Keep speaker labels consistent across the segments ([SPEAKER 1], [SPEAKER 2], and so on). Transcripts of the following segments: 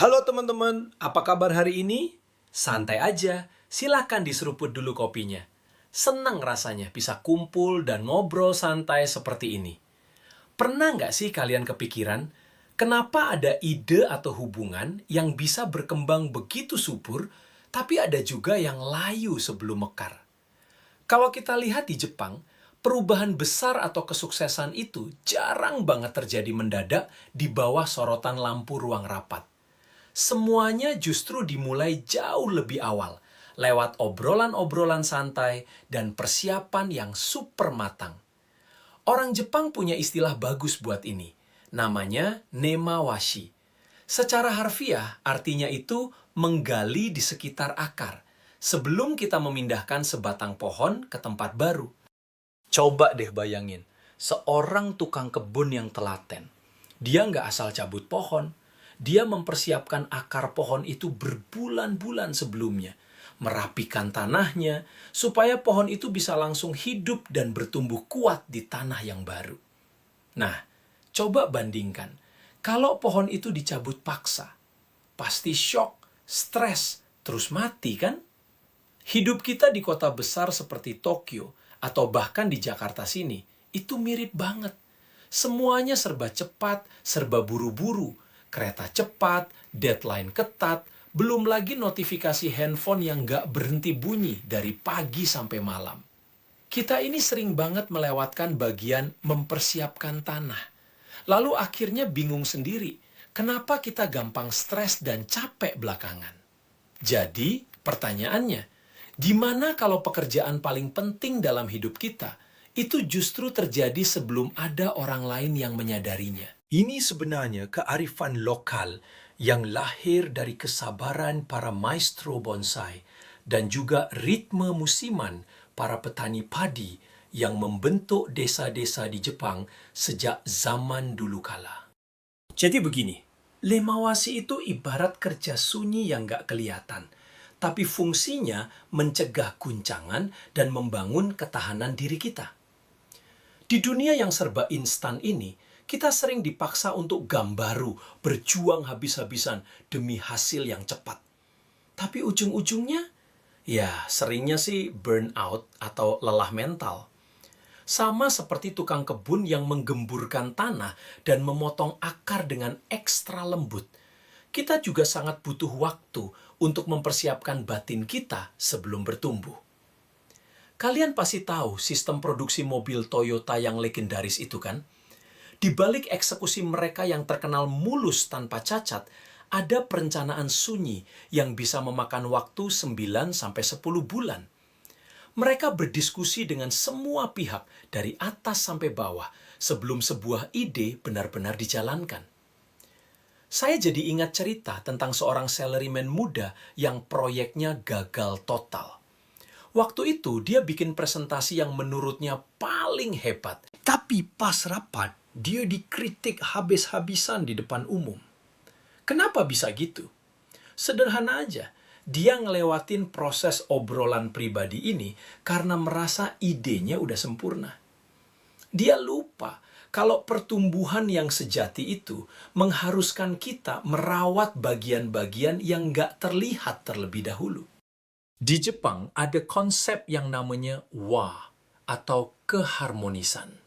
[SPEAKER 1] Halo teman-teman, apa kabar hari ini? Santai aja, silakan diseruput dulu kopinya. Senang rasanya bisa kumpul dan ngobrol santai seperti ini. Pernah nggak sih kalian kepikiran, kenapa ada ide atau hubungan yang bisa berkembang begitu subur, tapi ada juga yang layu sebelum mekar? Kalau kita lihat di Jepang, perubahan besar atau kesuksesan itu jarang banget terjadi mendadak di bawah sorotan lampu ruang rapat. Semuanya justru dimulai jauh lebih awal, lewat obrolan-obrolan santai dan persiapan yang super matang. Orang Jepang punya istilah bagus buat ini, namanya nemawashi. Secara harfiah, artinya itu menggali di sekitar akar, sebelum kita memindahkan sebatang pohon ke tempat baru. Coba deh bayangin, seorang tukang kebun yang telaten. Dia nggak asal cabut pohon, dia mempersiapkan akar pohon itu berbulan-bulan sebelumnya, merapikan tanahnya, supaya pohon itu bisa langsung hidup dan bertumbuh kuat di tanah yang baru. Nah, coba bandingkan, kalau pohon itu dicabut paksa, pasti shock, stres, terus mati kan? Hidup kita di kota besar seperti Tokyo, atau bahkan di Jakarta sini, itu mirip banget. Semuanya serba cepat, serba buru-buru, kereta cepat, deadline ketat, belum lagi notifikasi handphone yang nggak berhenti bunyi dari pagi sampai malam. Kita ini sering banget melewatkan bagian mempersiapkan tanah. Lalu akhirnya bingung sendiri, kenapa kita gampang stres dan capek belakangan. Jadi, pertanyaannya, di mana kalau pekerjaan paling penting dalam hidup kita, itu justru terjadi sebelum ada orang lain yang menyadarinya. Ini sebenarnya kearifan lokal yang lahir dari kesabaran para maestro bonsai dan juga ritme musiman para petani padi yang membentuk desa-desa di Jepang sejak zaman dulu kala. Jadi begini, lemawasi itu ibarat kerja sunyi yang nggak kelihatan, tapi fungsinya mencegah guncangan dan membangun ketahanan diri kita. Di dunia yang serba instan ini, kita sering dipaksa untuk gambaru, berjuang habis-habisan demi hasil yang cepat. Tapi ujung-ujungnya, ya seringnya sih burnout atau lelah mental. Sama seperti tukang kebun yang menggemburkan tanah dan memotong akar dengan ekstra lembut. Kita juga sangat butuh waktu untuk mempersiapkan batin kita sebelum bertumbuh. Kalian pasti tahu sistem produksi mobil Toyota yang legendaris itu kan? Di balik eksekusi mereka yang terkenal mulus tanpa cacat, ada perencanaan sunyi yang bisa memakan waktu 9-10 bulan. Mereka berdiskusi dengan semua pihak dari atas sampai bawah sebelum sebuah ide benar-benar dijalankan. Saya jadi ingat cerita tentang seorang salaryman muda yang proyeknya gagal total. Waktu itu dia bikin presentasi yang menurutnya paling hebat. Tapi pas rapat, dia dikritik habis-habisan di depan umum. Kenapa bisa gitu? Sederhana aja, dia ngelewatin proses obrolan pribadi ini karena merasa idenya udah sempurna. Dia lupa kalau pertumbuhan yang sejati itu mengharuskan kita merawat bagian-bagian yang nggak terlihat terlebih dahulu. Di Jepang ada konsep yang namanya wa atau keharmonisan.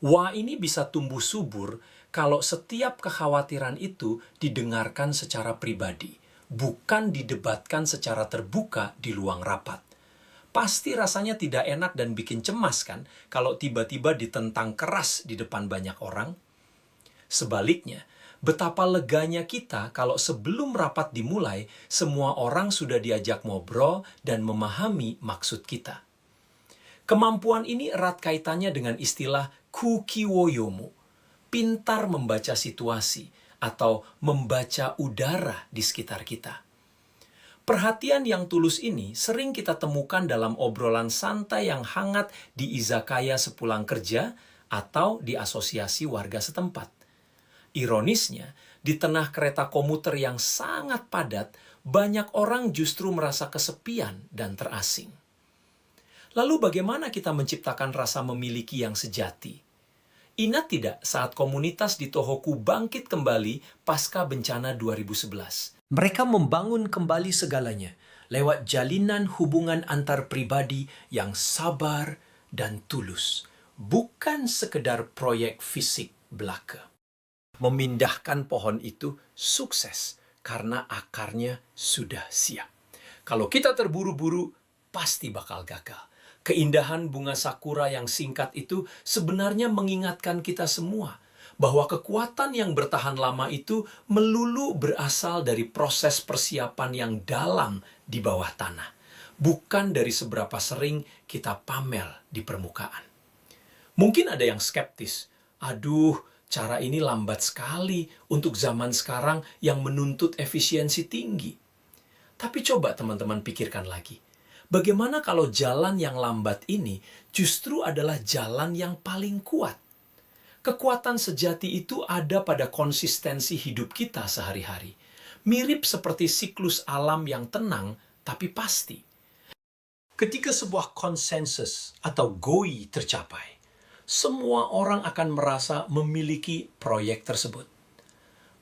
[SPEAKER 1] Wa ini bisa tumbuh subur kalau setiap kekhawatiran itu didengarkan secara pribadi, bukan didebatkan secara terbuka di ruang rapat. Pasti rasanya tidak enak dan bikin cemas kan kalau tiba-tiba ditentang keras di depan banyak orang. Sebaliknya, betapa leganya kita kalau sebelum rapat dimulai, semua orang sudah diajak ngobrol dan memahami maksud kita. Kemampuan ini erat kaitannya dengan istilah kukiwoyomu, pintar membaca situasi atau membaca udara di sekitar kita. Perhatian yang tulus ini sering kita temukan dalam obrolan santai yang hangat di izakaya sepulang kerja atau di asosiasi warga setempat. Ironisnya, di tengah kereta komuter yang sangat padat, banyak orang justru merasa kesepian dan terasing. Lalu bagaimana kita menciptakan rasa memiliki yang sejati? Ingat tidak saat komunitas di Tohoku bangkit kembali pasca bencana 2011? Mereka membangun kembali segalanya lewat jalinan hubungan antar pribadi yang sabar dan tulus, bukan sekedar proyek fisik belaka. Memindahkan pohon itu sukses karena akarnya sudah siap. Kalau kita terburu-buru, pasti bakal gagal. Keindahan bunga sakura yang singkat itu sebenarnya mengingatkan kita semua bahwa kekuatan yang bertahan lama itu melulu berasal dari proses persiapan yang dalam di bawah tanah, bukan dari seberapa sering kita pamer di permukaan. Mungkin ada yang skeptis, aduh, cara ini lambat sekali untuk zaman sekarang yang menuntut efisiensi tinggi. Tapi coba teman-teman pikirkan lagi. Bagaimana kalau jalan yang lambat ini justru adalah jalan yang paling kuat? Kekuatan sejati itu ada pada konsistensi hidup kita sehari-hari. Mirip seperti siklus alam yang tenang tapi pasti. Ketika sebuah konsensus atau GOI tercapai, semua orang akan merasa memiliki proyek tersebut.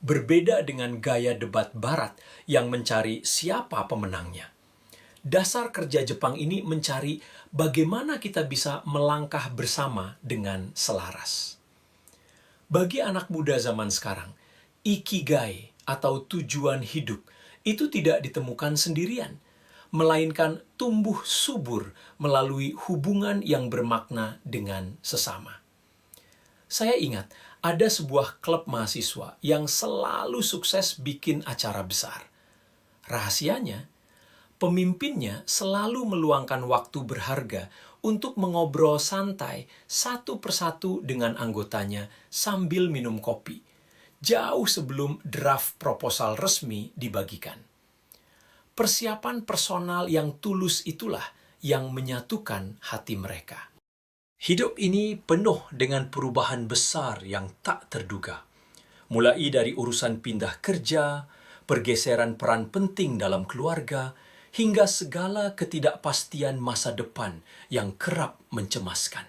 [SPEAKER 1] Berbeda dengan gaya debat barat yang mencari siapa pemenangnya. Dasar kerja Jepang ini mencari bagaimana kita bisa melangkah bersama dengan selaras. Bagi anak muda zaman sekarang, ikigai atau tujuan hidup itu tidak ditemukan sendirian, melainkan tumbuh subur melalui hubungan yang bermakna dengan sesama. Saya ingat, ada sebuah klub mahasiswa yang selalu sukses bikin acara besar. Rahasianya, pemimpinnya selalu meluangkan waktu berharga untuk mengobrol santai satu persatu dengan anggotanya sambil minum kopi, jauh sebelum draft proposal resmi dibagikan. Persiapan personal yang tulus itulah yang menyatukan hati mereka. Hidup ini penuh dengan perubahan besar yang tak terduga. Mulai dari urusan pindah kerja, pergeseran peran penting dalam keluarga, hingga segala ketidakpastian masa depan yang kerap mencemaskan.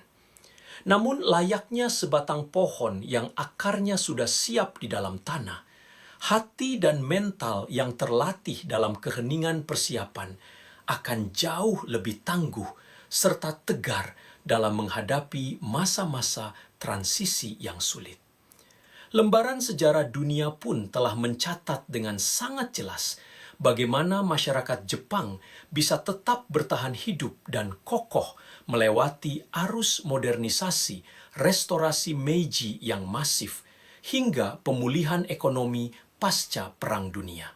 [SPEAKER 1] Namun layaknya sebatang pohon yang akarnya sudah siap di dalam tanah, hati dan mental yang terlatih dalam keheningan persiapan akan jauh lebih tangguh serta tegar dalam menghadapi masa-masa transisi yang sulit. Lembaran sejarah dunia pun telah mencatat dengan sangat jelas bagaimana masyarakat Jepang bisa tetap bertahan hidup dan kokoh melewati arus modernisasi, restorasi Meiji yang masif, hingga pemulihan ekonomi pasca Perang Dunia.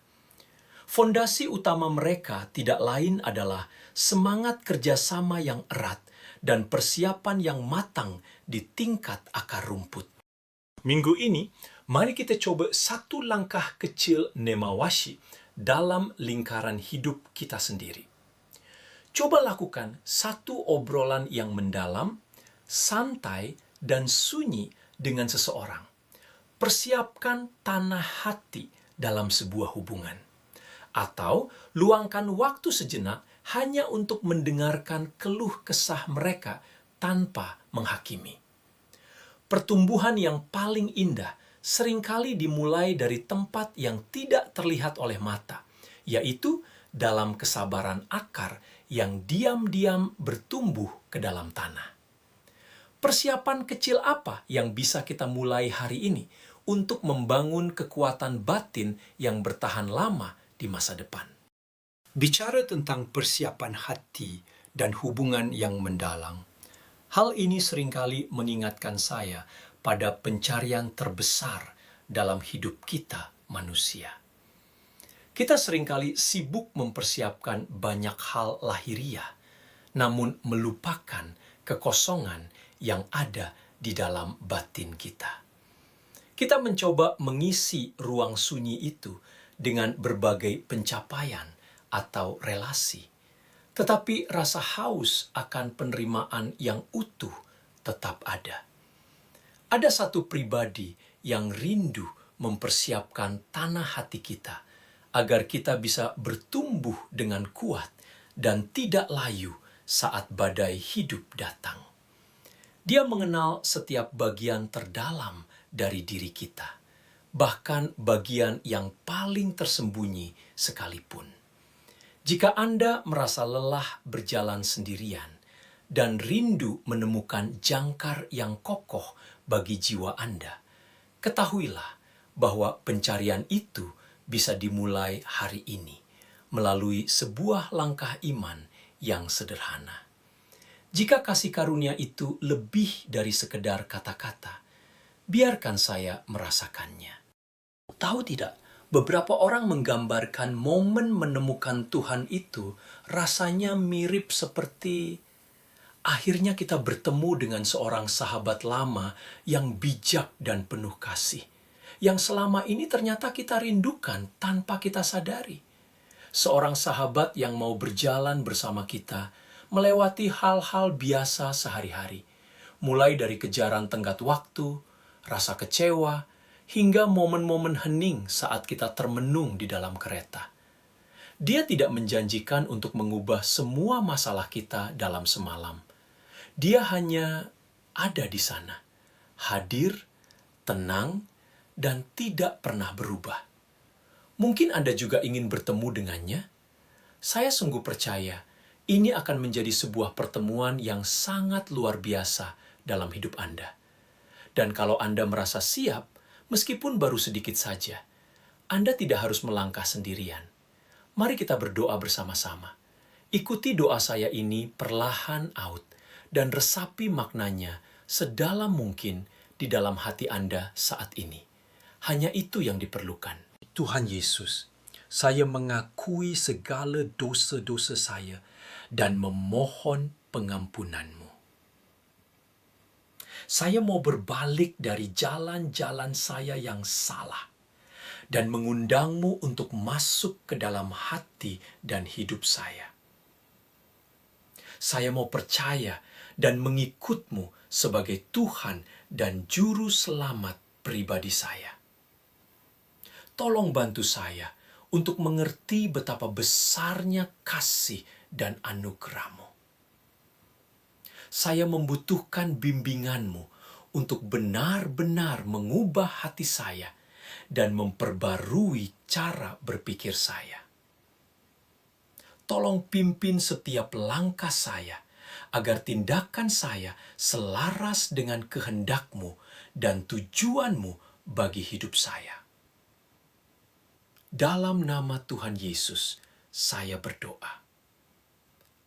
[SPEAKER 1] Fondasi utama mereka tidak lain adalah semangat kerjasama yang erat dan persiapan yang matang di tingkat akar rumput. Minggu ini, mari kita coba satu langkah kecil nemawashi dalam lingkaran hidup kita sendiri. Coba lakukan satu obrolan yang mendalam, santai, dan sunyi dengan seseorang. Persiapkan tanah hati dalam sebuah hubungan. Atau luangkan waktu sejenak hanya untuk mendengarkan keluh kesah mereka tanpa menghakimi. Pertumbuhan yang paling indah seringkali dimulai dari tempat yang tidak terlihat oleh mata, yaitu dalam kesabaran akar yang diam-diam bertumbuh ke dalam tanah. Persiapan kecil apa yang bisa kita mulai hari ini untuk membangun kekuatan batin yang bertahan lama di masa depan? Bicara tentang persiapan hati dan hubungan yang mendalam, hal ini seringkali mengingatkan saya pada pencarian terbesar dalam hidup kita manusia. Kita seringkali sibuk mempersiapkan banyak hal lahiriah, namun melupakan kekosongan yang ada di dalam batin kita. Kita mencoba mengisi ruang sunyi itu dengan berbagai pencapaian atau relasi. Tetapi rasa haus akan penerimaan yang utuh tetap ada. Ada satu pribadi yang rindu mempersiapkan tanah hati kita agar kita bisa bertumbuh dengan kuat dan tidak layu saat badai hidup datang. Dia mengenal setiap bagian terdalam dari diri kita, bahkan bagian yang paling tersembunyi sekalipun. Jika Anda merasa lelah berjalan sendirian dan rindu menemukan jangkar yang kokoh bagi jiwa Anda, ketahuilah bahwa pencarian itu bisa dimulai hari ini melalui sebuah langkah iman yang sederhana. Jika kasih karunia itu lebih dari sekedar kata-kata, biarkan saya merasakannya. Tahu tidak, beberapa orang menggambarkan momen menemukan Tuhan itu rasanya mirip seperti akhirnya kita bertemu dengan seorang sahabat lama yang bijak dan penuh kasih, yang selama ini ternyata kita rindukan tanpa kita sadari. Seorang sahabat yang mau berjalan bersama kita, melewati hal-hal biasa sehari-hari, mulai dari kejaran tenggat waktu, rasa kecewa, hingga momen-momen hening saat kita termenung di dalam kereta. Dia tidak menjanjikan untuk mengubah semua masalah kita dalam semalam. Dia hanya ada di sana, hadir, tenang, dan tidak pernah berubah. Mungkin Anda juga ingin bertemu dengannya. Saya sungguh percaya ini akan menjadi sebuah pertemuan yang sangat luar biasa dalam hidup Anda. Dan kalau Anda merasa siap, meskipun baru sedikit saja, Anda tidak harus melangkah sendirian. Mari kita berdoa bersama-sama. Ikuti doa saya ini perlahan out dan resapi maknanya sedalam mungkin di dalam hati Anda saat ini. Hanya itu yang diperlukan. Tuhan Yesus, saya mengakui segala dosa-dosa saya dan memohon pengampunan-Mu. Saya mau berbalik dari jalan-jalan saya yang salah dan mengundang-Mu untuk masuk ke dalam hati dan hidup saya. Saya mau percaya dan mengikut-Mu sebagai Tuhan dan Juru Selamat pribadi saya. Tolong bantu saya untuk mengerti betapa besarnya kasih dan anugerah-Mu. Saya membutuhkan bimbingan-Mu untuk benar-benar mengubah hati saya dan memperbarui cara berpikir saya. Tolong pimpin setiap langkah saya, agar tindakan saya selaras dengan kehendak-Mu dan tujuan-Mu bagi hidup saya. Dalam nama Tuhan Yesus, saya berdoa.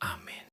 [SPEAKER 1] Amin.